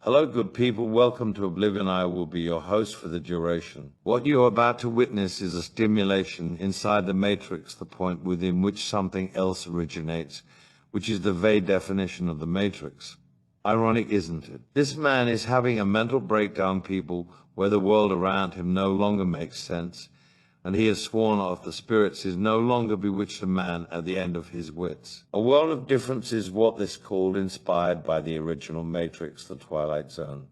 Hello, good people. Welcome to Oblivion. I will be your host for the duration. What you are about to witness is a stimulation inside the matrix, the point within which something else originates, which is the vague definition of the matrix. Ironic, isn't it? This man is having a mental breakdown, people, where the world around him no longer makes sense, and he has sworn off the spirits is no longer bewitched a man at the end of his wits. A world of difference is what this called, inspired by the original Matrix, The Twilight Zone,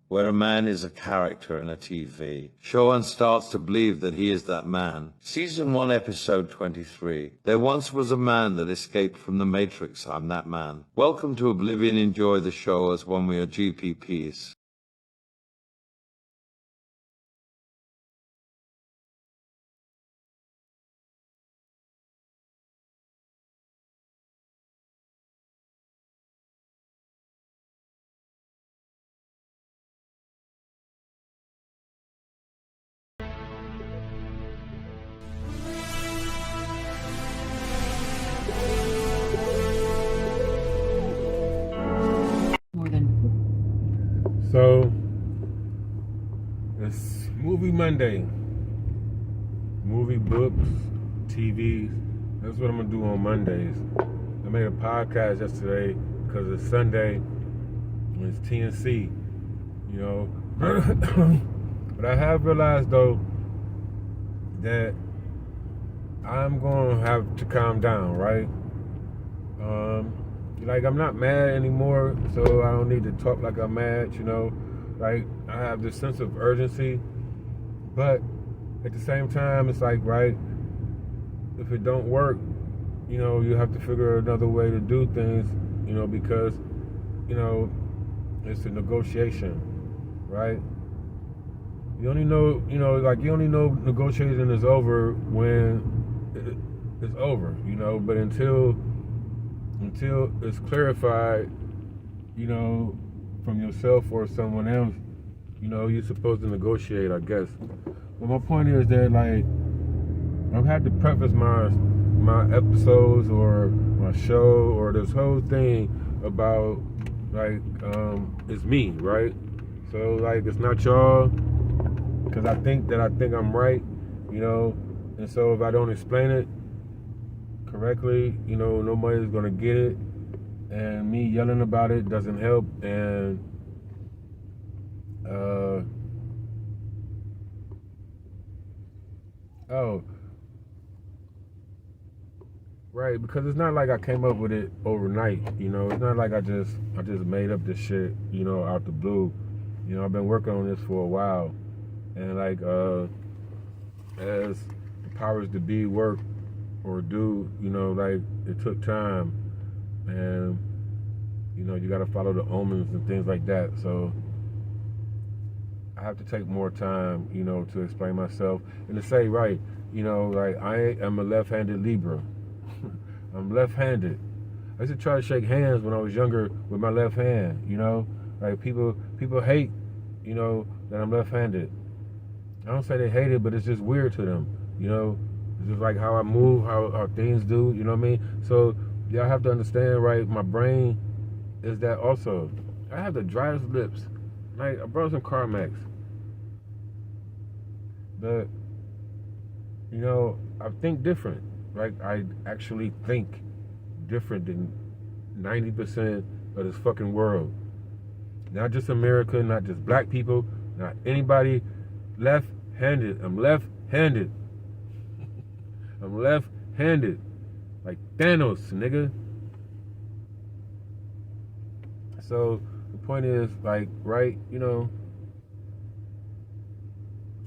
where a man is a character in a TV show and starts to believe that he is that man. Season 1, Episode 23. There once was a man that escaped from the Matrix. I'm that man. Welcome to Oblivion. Enjoy the show as one we are GPPs. So, it's Movie Monday. Movie, books, TVs. That's what I'm going to do on Mondays. I made a podcast yesterday because it's Sunday and it's TNC, you know. But I have realized, though, that I'm going to have to calm down, right? Like, I'm not mad anymore, so I don't need to talk like I'm mad, you know. Like, I have this sense of urgency, but at the same time, it's like, right, if it don't work, you know, you have to figure another way to do things, you know, because, you know, it's a negotiation, right? You only know, you know, like, you only know negotiation is over when it's over, you know, but until it's clarified, you know, from yourself or someone else, you know, you're supposed to negotiate, I guess. But my point is that, like, I've had to preface my episodes or my show or this whole thing about, like, it's me, right? So, like, it's not y'all, because I think I'm right, you know, and so if I don't explain it correctly, you know, nobody's gonna get it, and me yelling about it doesn't help. And oh, right, because it's not like I came up with it overnight, you know. It's not like I just made up this shit, you know, out the blue. You know, I've been working on this for a while, and like as the powers to be work or do, you know, like, it took time, and, you know, you got to follow the omens and things like that. So I have to take more time, you know, to explain myself and to say, right, you know, like, I am a left-handed Libra. I'm left-handed. I used to try to shake hands when I was younger with my left hand, you know. Like, people hate, you know, that I'm left-handed. I don't say they hate it, but it's just weird to them, you know. It's just like how I move, how things do, you know what I mean? So y'all have to understand, right, my brain is that also. I have the driest lips. Like, I brought some Carmex. But, you know, I think different. Like, I actually think different than 90% of this fucking world. Not just America, not just black people, not anybody. Left-handed. I'm left-handed. I'm left-handed. Like Thanos, nigga. So the point is, like, right, you know,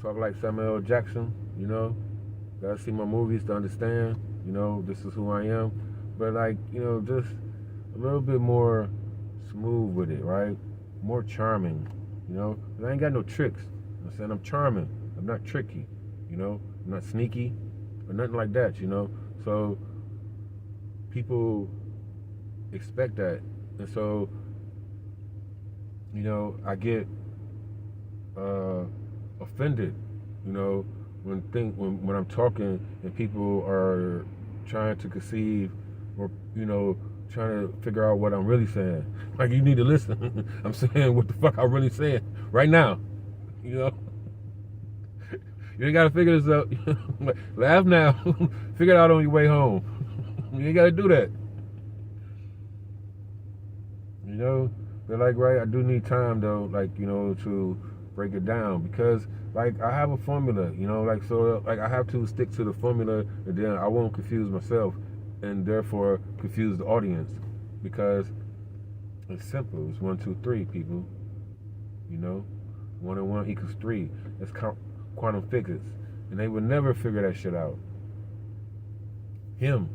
talk like Samuel L. Jackson, you know. Gotta see my movies to understand, you know, this is who I am. But, like, you know, just a little bit more smooth with it, right? More charming, you know. 'Cause I ain't got no tricks. I'm saying I'm charming. I'm not tricky, you know. I'm not sneaky or nothing like that, you know. So people expect that, and so, you know, I get offended, you know, when I'm talking and people are trying to conceive or, you know, trying to figure out what I'm really saying. Like, you need to listen. I'm saying what the fuck I'm really saying right now. You know? You ain't got to figure this out. Laugh now. Figure it out on your way home. You ain't got to do that. You know? But, like, right, I do need time, though, like, you know, to break it down. Because, like, I have a formula, you know? Like, so, like, I have to stick to the formula, and then I won't confuse myself, and therefore confuse the audience. Because it's simple. It's 1, 2, 3, people. You know? 1 and 1 equals 3. It's quantum physics. And they would never figure that shit out. Him.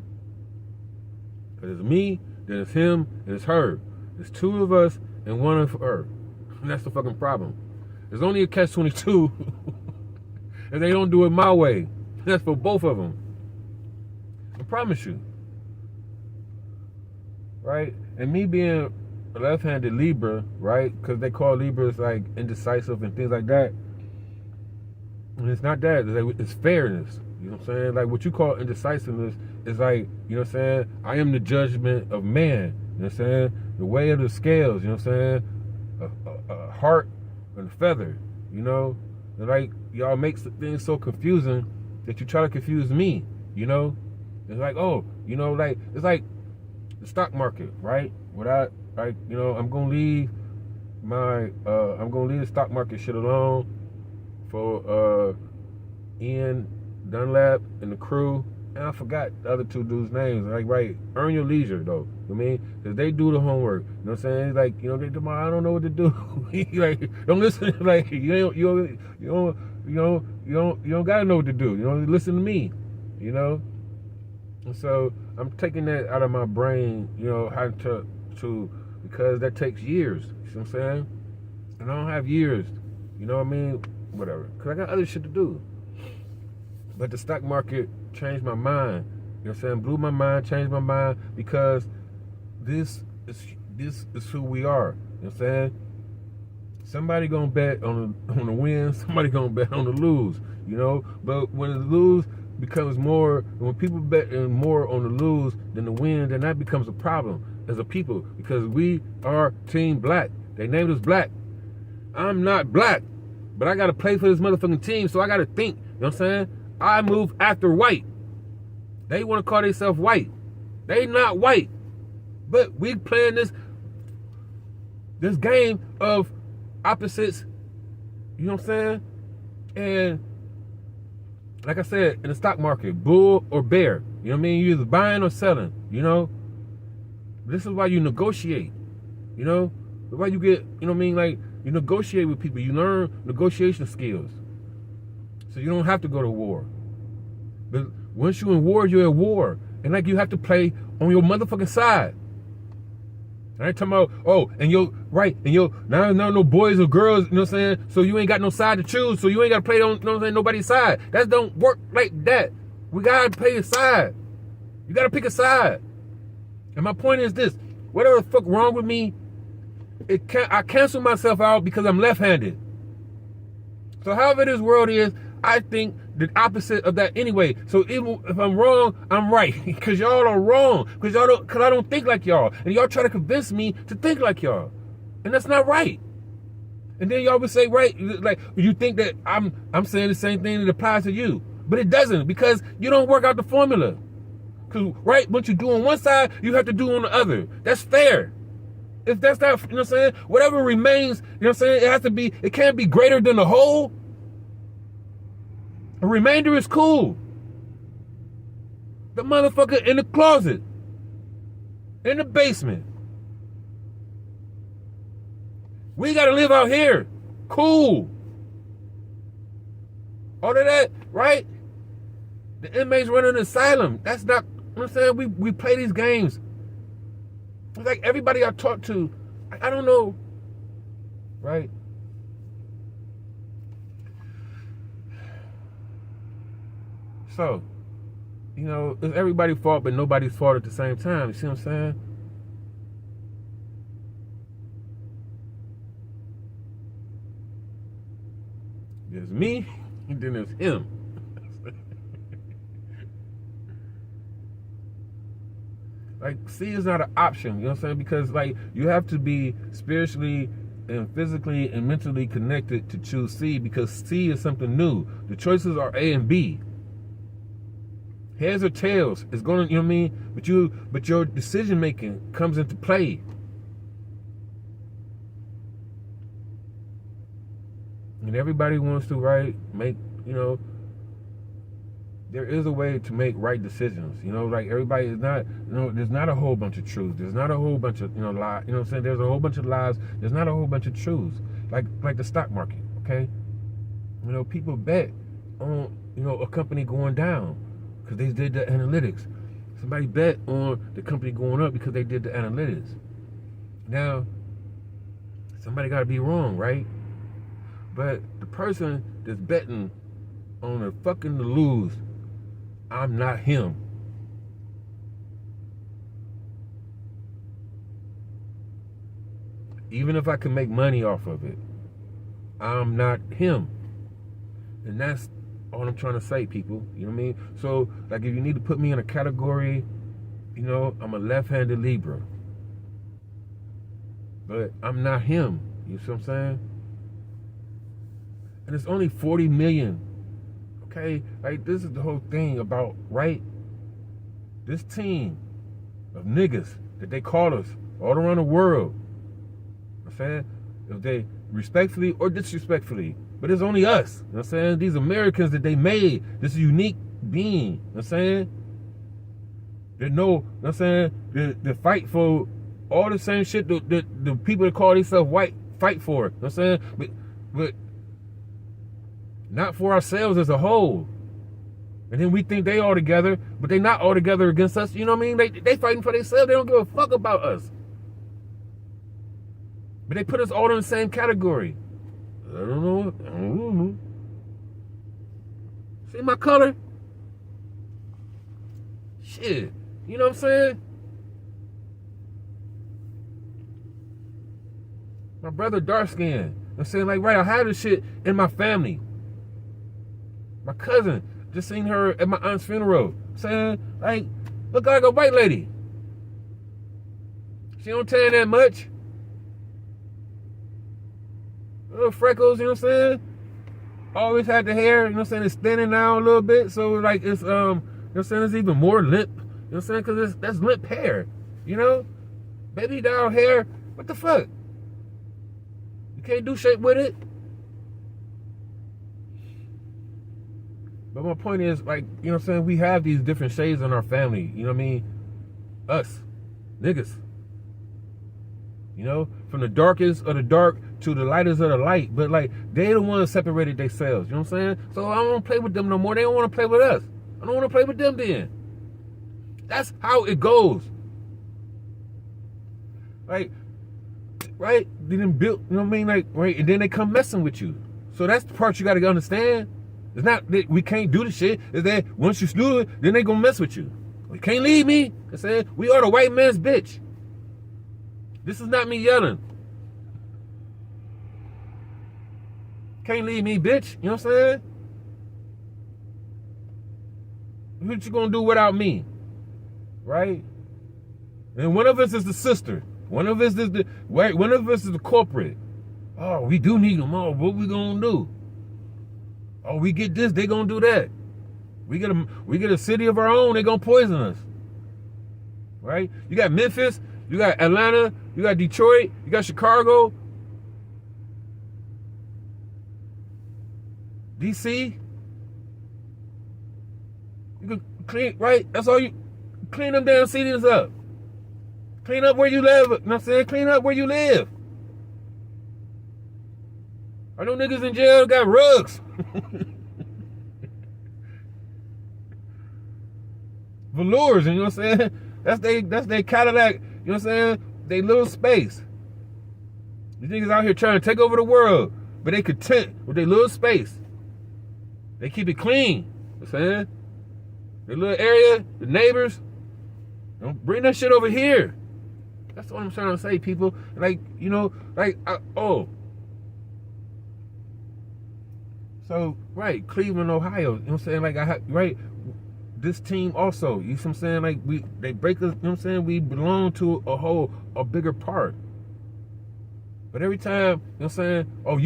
Because it's me, then it's him, and it's her. There's 2 of us and 1 of her. And that's the fucking problem. There's only a catch-22 if they don't do it my way. That's for both of them. I promise you. Right? And me being a left-handed Libra, right? Because they call Libras like indecisive and things like that. And it's not that. It's fairness. You know what I'm saying? Like, what you call indecisiveness is like, you know what I'm saying? I am the judgment of man. You know what I'm saying? The way of the scales. You know what I'm saying? A heart and a feather. You know? And like, y'all make things so confusing that you try to confuse me. You know? It's like, oh, you know, like, it's like the stock market, right? Without, like, you know, I'm gonna leave the stock market shit alone for Ian Dunlap and the crew, and I forgot the other 2 dudes' names. Like, right, earn your leisure though. I mean, because they do the homework. You know what I'm saying? It's like, you know, they tomorrow I don't know what to do. Like, don't listen. Like, you don't gotta know what to do. You know, listen to me. You know. And so I'm taking that out of my brain. You know, how to because that takes years. You know what I'm saying? And I don't have years. You know what I mean? Whatever. Because I got other shit to do. But the stock market changed my mind. You know what I'm saying? Blew my mind, changed my mind, because this is who we are. You know what I'm saying? Somebody gonna bet on the win, somebody gonna bet on the lose. You know? But when the lose becomes more, when people bet more on the lose than the win, then that becomes a problem as a people, because we are Team Black. They named us Black. I'm not Black, but I gotta play for this motherfucking team, so I gotta think. You know what I'm saying? I move after white. They want to call themselves white. They not white. But we playing this game of opposites. You know what I'm saying? And like I said, in the stock market, bull or bear. You know what I mean? You're either buying or selling. You know? This is why you negotiate. You know? That's why you get, you know what I mean? Like, you negotiate with people. You learn negotiation skills. So you don't have to go to war. But once you're in war, you're at war. And like, you have to play on your motherfucking side. I ain't talking about, oh, and now no boys or girls, you know what I'm saying? So you ain't got no side to choose, so you ain't got to play on, you know what I'm saying, nobody's side. That don't work like that. We got to play a side. You got to pick a side. And my point is this: whatever the fuck wrong with me, I cancel myself out because I'm left-handed. So however this world is, I think the opposite of that anyway. So even if I'm wrong, I'm right. Because y'all are wrong. Because I don't think like y'all. And y'all try to convince me to think like y'all. And that's not right. And then y'all would say, right, like, you think that I'm saying the same thing that applies to you. But it doesn't, because you don't work out the formula. Because, right, what you do on one side, you have to do on the other. That's fair. If that's not, you know what I'm saying, whatever remains, you know what I'm saying, it can't be greater than the whole. A remainder is cool. The motherfucker in the closet, in the basement. We gotta live out here. Cool. All of that, right? The inmates running an asylum. That's not, you know what I'm saying? We play these games. It's like everybody I talk to, I don't know, right? So, you know, it's everybody's fault, but nobody's fault at the same time. You see what I'm saying? There's me, and then there's him. Like, C is not an option, you know what I'm saying? Because, like, you have to be spiritually and physically and mentally connected to choose C, because C is something new. The choices are A and B. Heads or tails is going to, you know what I mean? But your decision making comes into play. And everybody wants to, right, make, you know, there is a way to make right decisions. You know, like, everybody is not, you know, there's not a whole bunch of truths. There's not a whole bunch of, you know, lies. You know what I'm saying? There's a whole bunch of lies. There's not a whole bunch of truths. Like the stock market, okay? You know, people bet on, you know, a company going down because they did the analytics. Somebody bet on the company going up because they did the analytics. Now, somebody got to be wrong, right? But the person that's betting on the fucking to lose, I'm not him. Even if I can make money off of it, I'm not him. And that's all I'm trying to say, people. You know what I mean? So, like, if you need to put me in a category, you know, I'm a left-handed Libra. But I'm not him. You see what I'm saying? And it's only 40 million. Okay? Like, this is the whole thing about, right? This team of niggas that they call us all around the world. You know what I'm saying? If they respectfully or disrespectfully. But it's only us. You know what I'm saying? These Americans that they made, this unique being. You know what I'm saying? They know, you know what I'm saying? They fight for all the same shit that the people that call themselves white fight for. You know what I'm saying? But not for ourselves as a whole. And then we think they all together, but they not all together against us. You know what I mean? They fighting for themselves. They don't give a fuck about us. But they put us all in the same category. I don't know. See my color? Shit. You know what I'm saying? My brother dark skin. I'm saying, like, right, I have this shit in my family. My cousin, just seen her at my aunt's funeral. I'm saying, like, look like a white lady. She don't tan that much. Little freckles, you know what I'm saying? Always had the hair, you know what I'm saying? It's thinning now a little bit, so like it's you know what I'm saying, it's even more limp. You know what I'm saying? Cause that's limp hair. You know? Baby doll hair. What the fuck? You can't do shit with it. But my point is, like, you know what I'm saying, we have these different shades in our family, you know what I mean? Us. Niggas. You know? From the darkest of the dark to the lightest of the light. But, like, they the ones separated themselves. You know what I'm saying? So I don't want to play with them no more. They don't want to play with us. I don't want to play with them then. That's how it goes. Like, right? They didn't build, you know what I mean? Like, right? And then they come messing with you. So that's the part you got to understand. It's not that we can't do the shit. It's that once you do it, then they gonna mess with you. You can't leave me. I said, we are the white man's bitch. This is not me yelling. Can't leave me, bitch. You know what I'm saying? What you gonna do without me? Right? And one of us is the sister. One of us is the corporate. Oh, we do need them all. What we gonna do? Oh, we get this, they gonna do that. We get a city of our own, they gonna poison us. Right? You got Memphis, you got Atlanta, you got Detroit, you got Chicago, DC. You can clean, right? That's all you clean them damn cities up. Clean up where you live. You know what I'm saying? Clean up where you live. I know niggas in jail got rugs. Velours, you know what I'm saying? That's they Cadillac, you know what I'm saying? They little space. These niggas out here trying to take over the world, but they content with their little space. They keep it clean, you know what I'm saying? Their little area, the neighbors, don't bring that shit over here. That's what I'm trying to say, people. Like, you know, like, so, right, Cleveland, Ohio, you know what I'm saying? Like, right, this team also. You see what I'm saying? Like they break us, you know what I'm saying? We belong to a bigger part. But every time, you know what I'm saying, oh,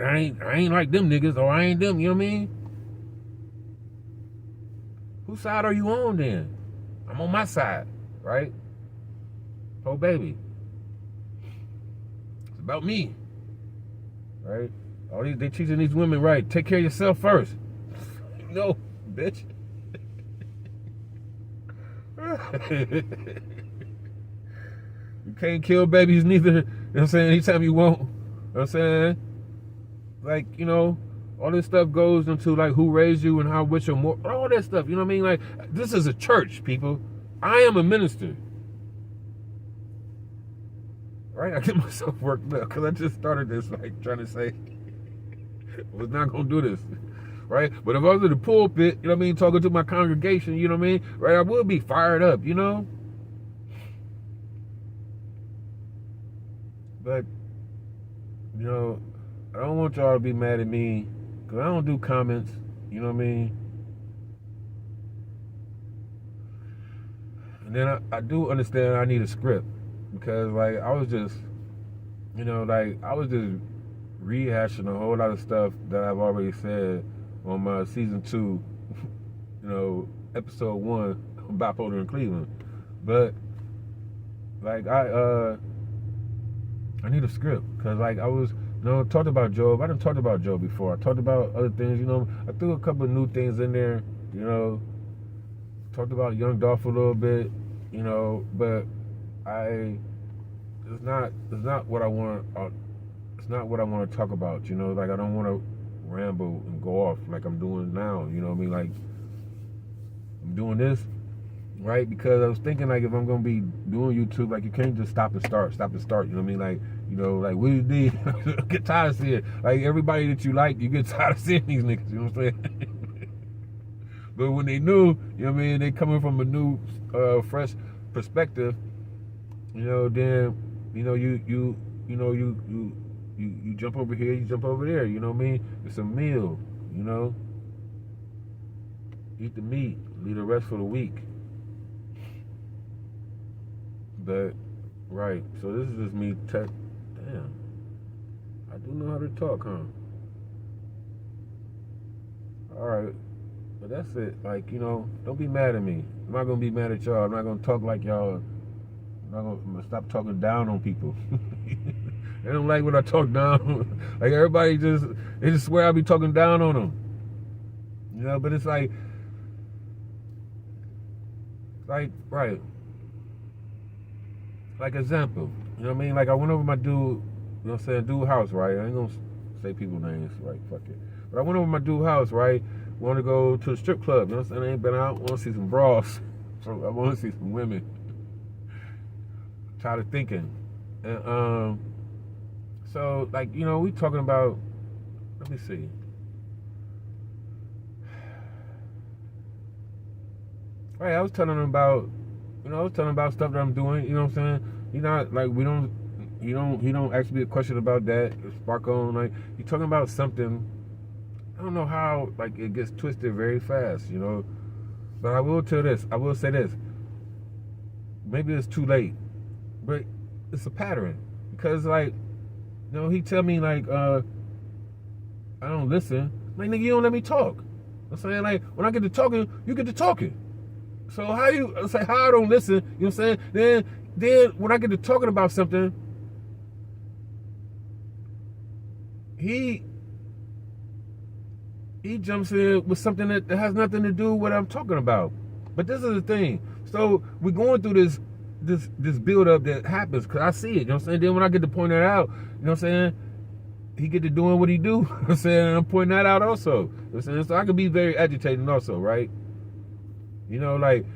I ain't like them niggas, or I ain't them, you know what I mean? Whose side are you on then? I'm on my side, right? Oh baby. It's about me. Right? They teaching these women, right? Take care of yourself first. No, bitch. You can't kill babies neither. You know what I'm saying? Anytime you want. You know what I'm saying? Like, you know, all this stuff goes into like who raised you and how rich or more. All that stuff. You know what I mean? Like, this is a church, people. I am a minister. Right? I get myself worked up because I just started this, like, trying to say I was not going to do this. Right? But if I was in the pulpit, you know what I mean, talking to my congregation, you know what I mean? Right? I would be fired up, you know? But, you know, I don't want y'all to be mad at me because I don't do comments, you know what I mean? And then I do understand I need a script because, like, I was just, you know, like, I was just rehashing a whole lot of stuff that I've already said on my season 2, you know, episode 1, Bipolar in Cleveland. But, like, I need a script because, like, I was, you know, talked about Job. I done talked about Job before. I talked about other things, you know. I threw a couple of new things in there, you know. Talked about Young Dolph a little bit, you know, but it's not what I want. It's not what I want to talk about, you know. Like, I don't want to ramble and go off like I'm doing now, you know what I mean? Like, I'm doing this, right? Because I was thinking, like, if I'm gonna be doing YouTube, like, you can't just stop and start, you know what I mean? Like, you know, like, what do you need? Get tired of seeing, like, everybody that you like, you get tired of seeing these niggas, you know what I'm saying? But when they new, you know what I mean, they coming from a new, fresh perspective, you know, then, you know, you jump over here, you jump over there, you know what I mean? It's a meal, you know? Eat the meat, leave the rest for the week. But, right, so this is just me, damn, I do know how to talk, huh? Alright, but that's it, like, you know, don't be mad at me. I'm not gonna be mad at y'all, I'm not gonna talk like y'all, I'm gonna stop talking down on people. They don't like when I talk down. Like, everybody they just swear I be talking down on them. You know, but it's like, right. Like, example, you know what I mean? Like, I went over my dude, you know what I'm saying, dude house, right? I ain't gonna say people's names, right? Fuck it. But I went over my dude house, right? Want to go to a strip club, you know what I'm saying? I ain't been out, want to see some bras. So I want to see some women. Tired of thinking. And, so, like, you know, we talking about, let me see. Right, I was telling them about, you know, stuff that I'm doing, you know what I'm saying? You know, like, he don't ask me a question about that, spark on, like, you talking about something, I don't know how, like, it gets twisted very fast, you know? But I will say this, maybe it's too late, but it's a pattern, because, like, you know, he tell me, like, I don't listen. Like, nigga, you don't let me talk. I'm saying, like, when I get to talking, you get to talking. So how I don't listen, you know what I'm saying? Then when I get to talking about something, he jumps in with something that has nothing to do with what I'm talking about. But this is the thing. So we're going through this build up that happens because I see it, you know what I'm saying? Then when I get to point that out, you know what I'm saying? He get to doing what he do, you know what I'm saying? And I'm pointing that out also. You know what I'm saying? So I can be very agitating also, right? You know, like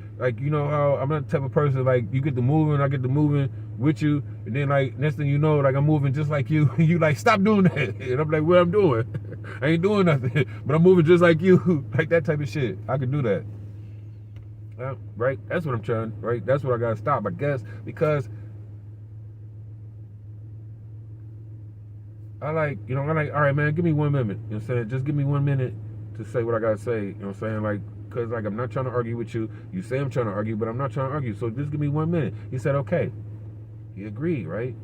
you know how I'm not the type of person, like, you get to moving, I get to moving with you, and then, like, next thing you know, like, I'm moving just like you, and you like, stop doing that. And I'm like, what I'm doing? I ain't doing nothing, but I'm moving just like you. Like, that type of shit. I could do that. Right? That's what I'm trying, right? That's what I gotta stop, I guess, because I'm like, all right, man, give me 1 minute. You know what I'm saying? Just give me 1 minute to say what I gotta say. You know what I'm saying? Like, because like I'm not trying to argue with you. You say I'm trying to argue, but I'm not trying to argue. So just give me 1 minute. He said, okay. He agreed, right?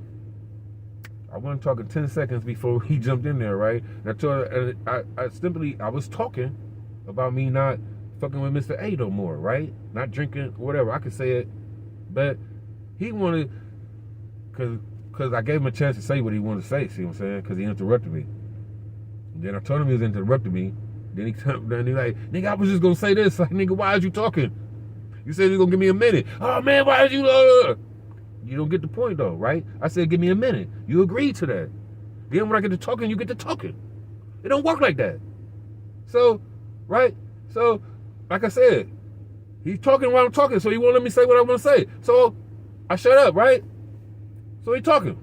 I wasn't talking 10 seconds before he jumped in there, right? And I told her, I was talking about me not fucking with Mr. A no more, right? Not drinking, whatever. I could say it, but he wanted, cause I gave him a chance to say what he wanted to say. See what I'm saying? Cause he interrupted me. And then I told him he was interrupting me. Then he like, nigga, I was just gonna say this. Like, nigga, why is you talking? You said you gonna give me a minute. Oh man, why did you? You don't get the point though, right? I said, give me a minute. You agreed to that. Then when I get to talking, you get to talking. It don't work like that. So, right? So, like I said, he's talking while I'm talking, so he won't let me say what I want to say. So, I shut up, right? So he talking.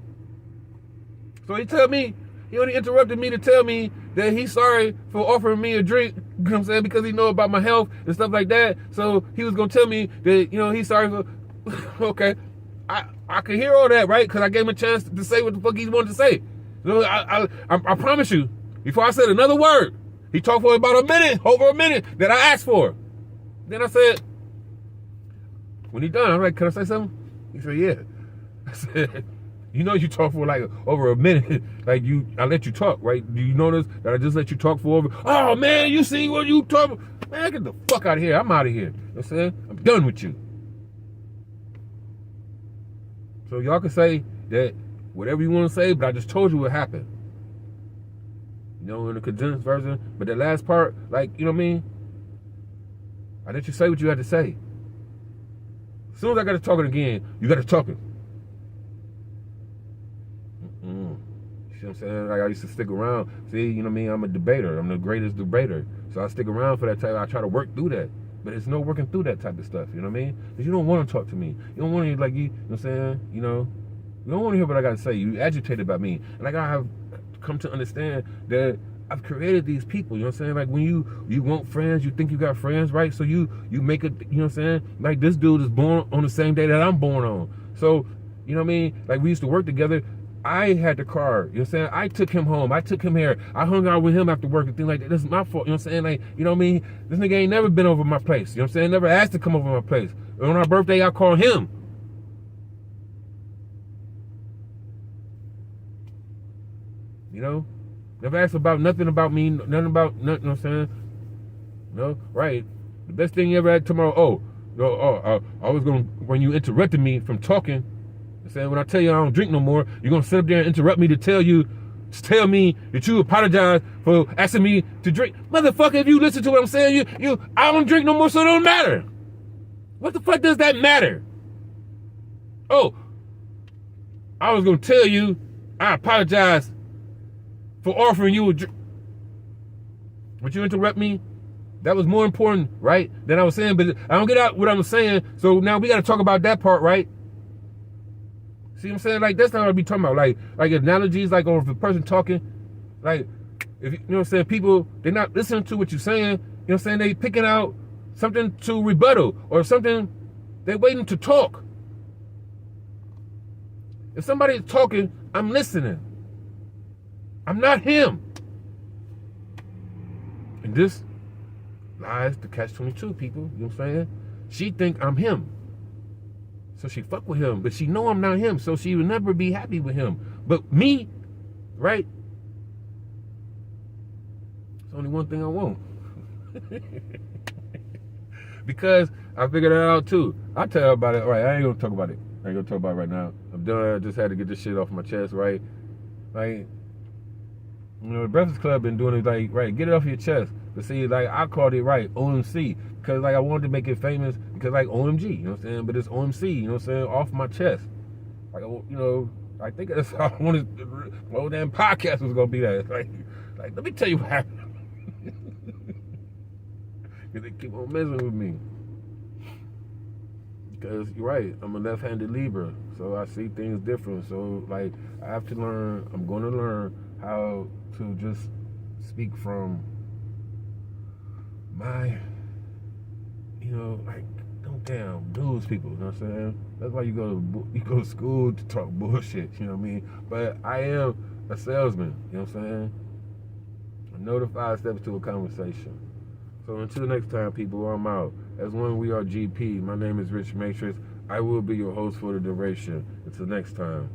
So he only interrupted me to tell me that he's sorry for offering me a drink, you know what I'm saying, because he know about my health and stuff like that. So he was going to tell me that, he's sorry for, okay. I could hear all that, right? Because I gave him a chance to say what the fuck he wanted to say. So I promise you, before I said another word, he talked for about over a minute that I asked for. Then I said, when he done, I'm like, can I say something? He said, yeah. I said, you talk for like over a minute. Like I let you talk, right? Do you notice that I just let you talk for over? Oh man, you see what you talk? Man, get the fuck out of here. I'm out of here. You know what I'm saying? I'm done with you. So y'all can say that whatever you want to say, but I just told you what happened. In the condensed version. But the last part, like, you know what I mean? I let you say what you had to say. As soon as I got to talking again, you got to talking. You see what I'm saying? Like I used to stick around. See, you know what I mean? I'm a debater. I'm the greatest debater. So I stick around for that type. I try to work through that. But it's no working through that type of stuff, you know what I mean? Because you don't want to talk to me. You don't want to, like, you know what I'm saying? You don't want to hear what I got to say. You agitated about me. And like I have come to understand that I've created these people, you know what I'm saying? Like when you want friends, you think you got friends, right? So you make it, you know what I'm saying? Like this dude is born on the same day that I'm born on. So, you know what I mean? Like we used to work together. I had the car, you know what I'm saying? I took him home. I took him here. I hung out with him after work and things like that. This is my fault, you know what I'm saying? Like, you know what I mean? This nigga ain't never been over my place, you know what I'm saying? Never asked to come over my place. On our birthday, I called him. Never asked about nothing about me, nothing, you know what I'm saying? Right. The best thing you ever had tomorrow, I was going to, when you interrupted me from talking, saying when I tell you I don't drink no more, you're gonna sit up there and interrupt me to tell me that you apologize for asking me to drink. Motherfucker, if you listen to what I'm saying, I don't drink no more, so it don't matter. What the fuck does that matter? Oh, I was gonna tell you I apologize for offering you a drink. Would you interrupt me? That was more important, right, than I was saying, but I don't get out what I'm saying, so now we gotta talk about that part, right? See what I'm saying? Like, that's not what I be talking about. Like analogies, like, or if a person talking, like, if you know what I'm saying, people, they're not listening to what you're saying, you know what I'm saying? They picking out something to rebuttal or something, they're waiting to talk. If somebody's talking, I'm listening. I'm not him. And this lies to catch-22, people, you know what I'm saying? She think I'm him. So she fuck with him, but she know I'm not him, so she will never be happy with him. But me, right? It's only one thing I want. Because I figured that out too. I tell her about it, right? I ain't gonna talk about it. I ain't gonna talk about it right now. I'm done. I just had to get this shit off my chest, right? Like, the Breakfast Club been doing it, like, right, get it off your chest. But see, like, I called it, right, OMC. Because, like, I wanted to make it famous because, like, OMG, you know what I'm saying? But it's OMC, you know what I'm saying? Off my chest. Like, I think that's how I wanted, the whole damn podcast was going to be that. Like, let me tell you what happened. Because they keep on messing with me. Because, you're right, I'm a left-handed Libra. So I see things different. So, like, I have to learn, I'm going to learn how to just speak from my, like, don't damn dudes people, you know what I'm saying? That's why you go to school to talk bullshit, you know what I mean? But I am a salesman, you know what I'm saying? I know the 5 steps to a conversation. So until next time, people, I'm out. As one, we are GP. My name is Rich Matrix. I will be your host for the duration. Until next time.